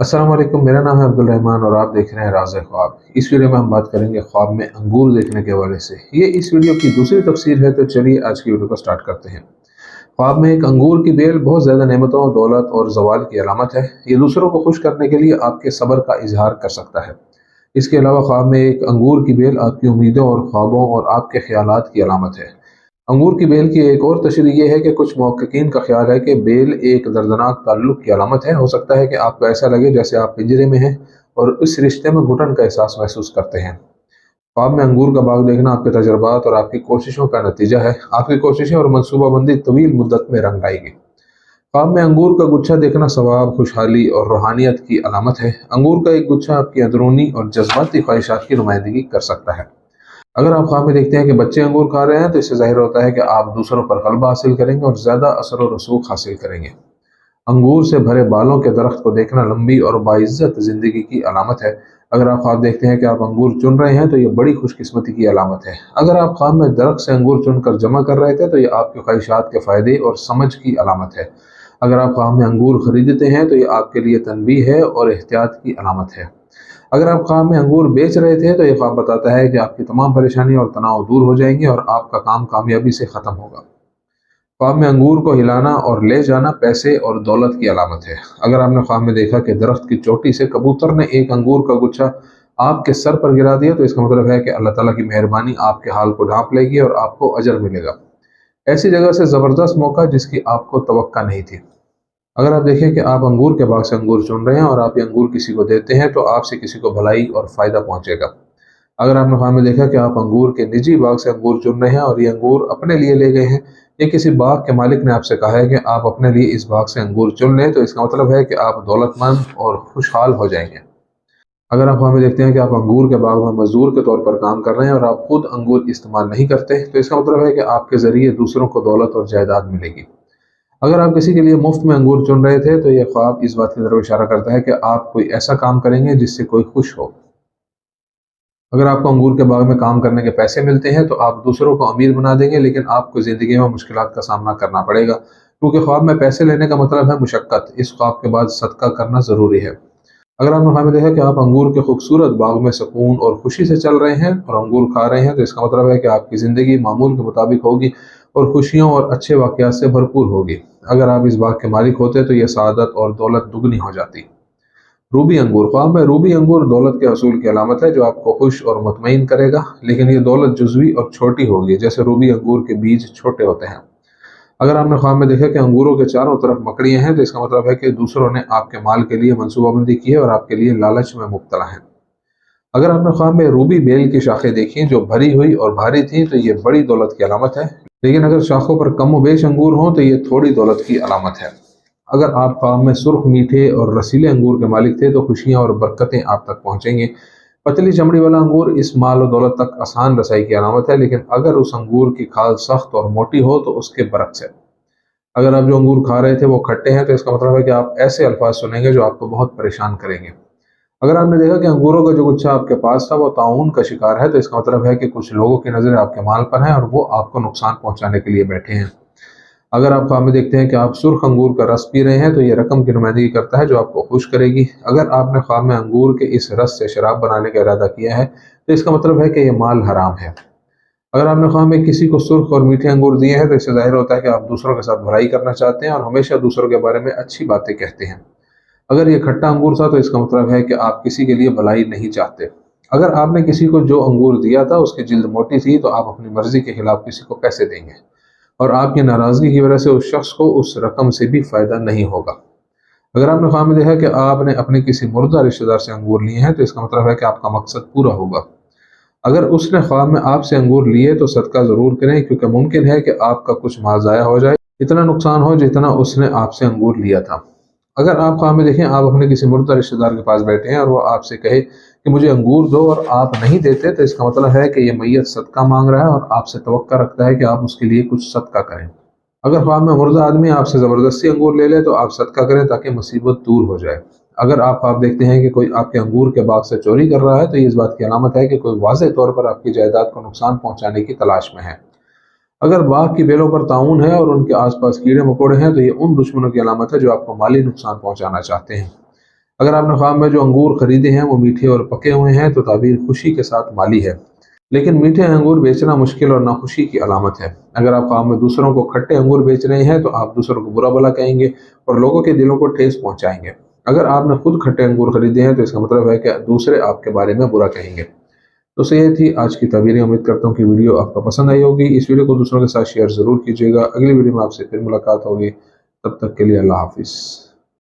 अस्सलाम वालेकुम। मेरा नाम है अब्दुल रहमान और आप देख रहे हैं राज़ ख्वाब। इस वीडियो में हम बात करेंगे ख्वाब में अंगूर देखने के हवाले से। ये इस वीडियो की दूसरी तफसीर है, तो चलिए आज की वीडियो को स्टार्ट करते हैं। ख्वाब में एक अंगूर की बेल बहुत ज़्यादा नेमतों, दौलत और ज़वाल की अलामत है। ये दूसरों को खुश करने के लिए आपके सब्र का इजहार कर सकता है। इसके अलावा ख्वाब में एक अंगूर की बेल आपकी उम्मीदों और ख्वाबों और आपके ख्यालात की अलामत है। अंगूर की बेल की एक और तशरीह ये है कि कुछ मुहक्किकीन का ख्याल है कि बेल एक दर्दनाक ताल्लुक की अलामत है। हो सकता है कि आपको ऐसा लगे जैसे आप पिंजरे में हैं और इस रिश्ते में घुटन का एहसास महसूस करते हैं। ख्वाब में अंगूर का बाग देखना आपके तजर्बात और आपकी कोशिशों का नतीजा है। आपकी कोशिशें और मनसूबाबंदी तवील मुद्दत में रंग लाएगी। ख्वाब में अंगूर का गुच्छा देखना सवाब, खुशहाली और रूहानियत की अलामत है। अंगूर का एक गुच्छा आपकी अंदरूनी और जज्बाती ख्वाहिशात की नुमाइंदगी कर सकता है। अगर आप ख्वाब में देखते हैं कि बच्चे अंगूर खा रहे हैं, तो इससे ज़ाहिर होता है कि आप दूसरों पर गलबा हासिल करेंगे और ज़्यादा असर और रसूख हासिल करेंगे। अंगूर से भरे बालों के दरख्त को देखना लंबी और बाइज्जत ज़िंदगी की अलामत है। अगर आप ख्वाब देखते हैं कि आप अंगूर चुन रहे हैं, तो ये बड़ी खुशकिस्मती की अलामत है। अगर आप ख्वाब में दरख्त से अंगूर चुनकर जमा कर रहे थे, तो ये आपकी ख्वाहिशात के फ़ायदे और समझ की अलामत है। अगर आप ख्वाब में अंगूर खरीदते हैं, तो ये आपके लिए तनबीह है और एहतियात की अलामत है। अगर आप ख्वाब में अंगूर बेच रहे थे, तो ये ख्वाब बताता है कि आपकी तमाम परेशानी और तनाव दूर हो जाएंगे और आपका काम कामयाबी से ख़त्म होगा। ख्वाब में अंगूर को हिलाना और ले जाना पैसे और दौलत की अलामत है। अगर आपने ख्वाब में देखा कि दरख्त की चोटी से कबूतर ने एक अंगूर का गुच्छा आपके सर पर गिरा दिया, तो इसका मतलब है कि अल्लाह ताला की मेहरबानी आपके हाल को ढांप लेगी और आपको अजर मिलेगा। ऐसी जगह से ज़बरदस्त मौका जिसकी आपको तवक्का नहीं थी। अगर आप देखें कि आप अंगूर के बाग से अंगूर चुन रहे हैं और आप ये अंगूर किसी को देते हैं, तो आपसे किसी को भलाई और फ़ायदा पहुंचेगा। अगर आपने ख्वाब में देखा कि आप अंगूर के निजी बाग से अंगूर चुन रहे हैं और ये अंगूर अपने लिए ले गए हैं, या किसी बाग के मालिक ने आपसे कहा है कि आप अपने लिए इस बाग से अंगूर चुन लें, तो इसका मतलब है कि आप दौलतमंद और खुशहाल हो जाएंगे। अगर आप ख्वाब में देखते हैं कि आप अंगूर के बाग में मजदूर के तौर पर काम कर रहे हैं और आप खुद अंगूर इस्तेमाल नहीं करते, तो इसका मतलब है कि आपके ज़रिए दूसरों को दौलत और जायदाद मिलेगी। अगर आप किसी के लिए मुफ्त में अंगूर चुन रहे थे, तो यह ख्वाब इस बात की तरफ इशारा करता है कि आप कोई ऐसा काम करेंगे जिससे कोई खुश हो। अगर आपको अंगूर के बाग में काम करने के पैसे मिलते हैं, तो आप दूसरों को अमीर बना देंगे, लेकिन आपको ज़िंदगी में मुश्किलात का सामना करना पड़ेगा, क्योंकि ख्वाब में पैसे लेने का मतलब है मुशक्क़त। इस ख्वाब के बाद सदका करना ज़रूरी है। अगर आपने ख्वाब में देखा कि आप अंगूर के खूबसूरत बाग में सुकून और खुशी से चल रहे हैं और अंगूर खा रहे हैं, तो इसका मतलब है कि आपकी ज़िंदगी मामूल के मुताबिक होगी और खुशियों और अच्छे वाक़यात से भरपूर होगी। अगर आप इस बाग के मालिक होते, तो यह सआदत और दौलत दुगनी हो जाती। रूबी अंगूर, ख्वाब में रूबी अंगूर दौलत के हसूल की अलामत है, जो आपको खुश और मुतमईन करेगा, लेकिन ये दौलत जुज़वी और छोटी होगी, जैसे रूबी अंगूर के बीज छोटे होते हैं। अगर आपने ख्वाब में देखा कि अंगूरों के चारों तरफ मकड़ियाँ हैं, तो इसका मतलब है कि दूसरों ने आपके माल के लिए मनसूबाबंदी की है और आपके लिए लालच में मुब्तला हैं। अगर आपने ख्वाब में रूबी बेल की शाखें देखी जो भरी हुई और भारी थी, तो ये बड़ी दौलत की अलामत है, लेकिन अगर शाखों पर कम व बेश अंगूर हों, तो ये थोड़ी दौलत की अलामत है। अगर आप ख्वाब में सुर्ख, मीठे और रसीले अंगूर के मालिक थे, तो खुशियाँ और बरकतें आप तक पहुँचेंगी। पतली चमड़ी वाला अंगूर इस माल और दौलत तक आसान रसाई की अलामत है, लेकिन अगर उस अंगूर की खाल सख्त और मोटी हो, तो उसके बरक्स है। अगर आप जो अंगूर खा रहे थे वो खट्टे हैं, तो इसका मतलब है कि आप ऐसे अल्फाज सुनेंगे जो आपको बहुत परेशान करेंगे। अगर आपने देखा कि अंगूरों का जो गुच्छा आपके पास था वो ताउन का शिकार है, तो इसका मतलब है कि कुछ लोगों की नज़रें आपके माल पर हैं और वो आपको नुकसान पहुंचाने के लिए बैठे हैं। अगर आप ख्वाब में देखते हैं कि आप सुर्ख अंगूर का रस पी रहे हैं, तो ये रकम की नुमाइंदगी करता है जो आपको खुश करेगी। अगर आपने ख्वाब में अंगूर के इस रस से शराब बनाने का इरादा किया है, तो इसका मतलब है कि यह माल हराम है। अगर आपने ख्वाब में किसी को सुर्ख और मीठे अंगूर दिए हैं, तो इससे जाहिर होता है कि आप दूसरों के साथ भलाई करना चाहते हैं और हमेशा दूसरों के बारे में अच्छी बातें कहते हैं। अगर ये खट्टा अंगूर था, तो इसका मतलब है कि आप किसी के लिए भलाई नहीं चाहते। अगर आपने किसी को जो अंगूर दिया था उसकी जिल्द मोटी थी, तो आप अपनी मर्जी के खिलाफ किसी को पैसे देंगे और आपकी नाराजगी की वजह से उस शख्स को उस रकम से भी फायदा नहीं होगा। अगर आपने ख्वाब में देखा कि आपने अपने किसी मुर्दा रिश्तेदार से अंगूर लिए हैं, तो इसका मतलब है कि आपका मकसद पूरा होगा। अगर उसने ख्वाब में आपसे अंगूर लिए, तो सदका ज़रूर करें, क्योंकि मुमकिन है कि आपका कुछ माल ज़ाया हो जाए, इतना नुकसान हो जितना उसने आपसे अंगूर लिया था। अगर आप ख्वाब में देखें आप अपने किसी मुर्दा रिश्तेदार के पास बैठे हैं और वो आपसे कहे कि मुझे अंगूर दो और आप नहीं देते, तो इसका मतलब है कि ये मैयत सदका मांग रहा है और आपसे तवक्का रखता है कि आप उसके लिए कुछ सदका करें। अगर ख्वाब में मुर्दा आदमी आपसे ज़बरदस्ती अंगूर ले ले, तो आप सदका करें ताकि मुसीबत दूर हो जाए। अगर आप ख्वाब देखते हैं कि कोई आपके अंगूर के बाग से चोरी कर रहा है, तो ये इस बात की अलामत है कि कोई वाज़ेह तौर पर आपकी जायदाद को नुकसान पहुंचाने की तलाश में है। अगर बाग की बेलों पर ताउन है और उनके आसपास कीड़े मकोड़े हैं, तो ये उन दुश्मनों की अलामत है जो आपको माली नुकसान पहुंचाना चाहते हैं। अगर आपने ख्वाब में जो अंगूर खरीदे हैं वो मीठे और पके हुए हैं तो ताबीर खुशी के साथ माली है, लेकिन मीठे अंगूर बेचना मुश्किल और नाखुशी की अलामत है। अगर आप ख्वाब में दूसरों को खट्टे अंगूर बेच रहे हैं तो आप दूसरों को बुरा भला कहेंगे और लोगों के दिलों को ठेस पहुंचाएंगे। अगर आपने खुद खट्टे अंगूर खरीदे हैं तो इसका मतलब है कि दूसरे आपके बारे में बुरा कहेंगे। तो ये थी आज की तबीरें। उम्मीद करता हूँ कि वीडियो आपको पसंद आई होगी। इस वीडियो को दूसरों के साथ शेयर ज़रूर कीजिएगा। अगली वीडियो में आपसे फिर मुलाकात होगी। तब तक के लिए अल्लाह हाफिज़।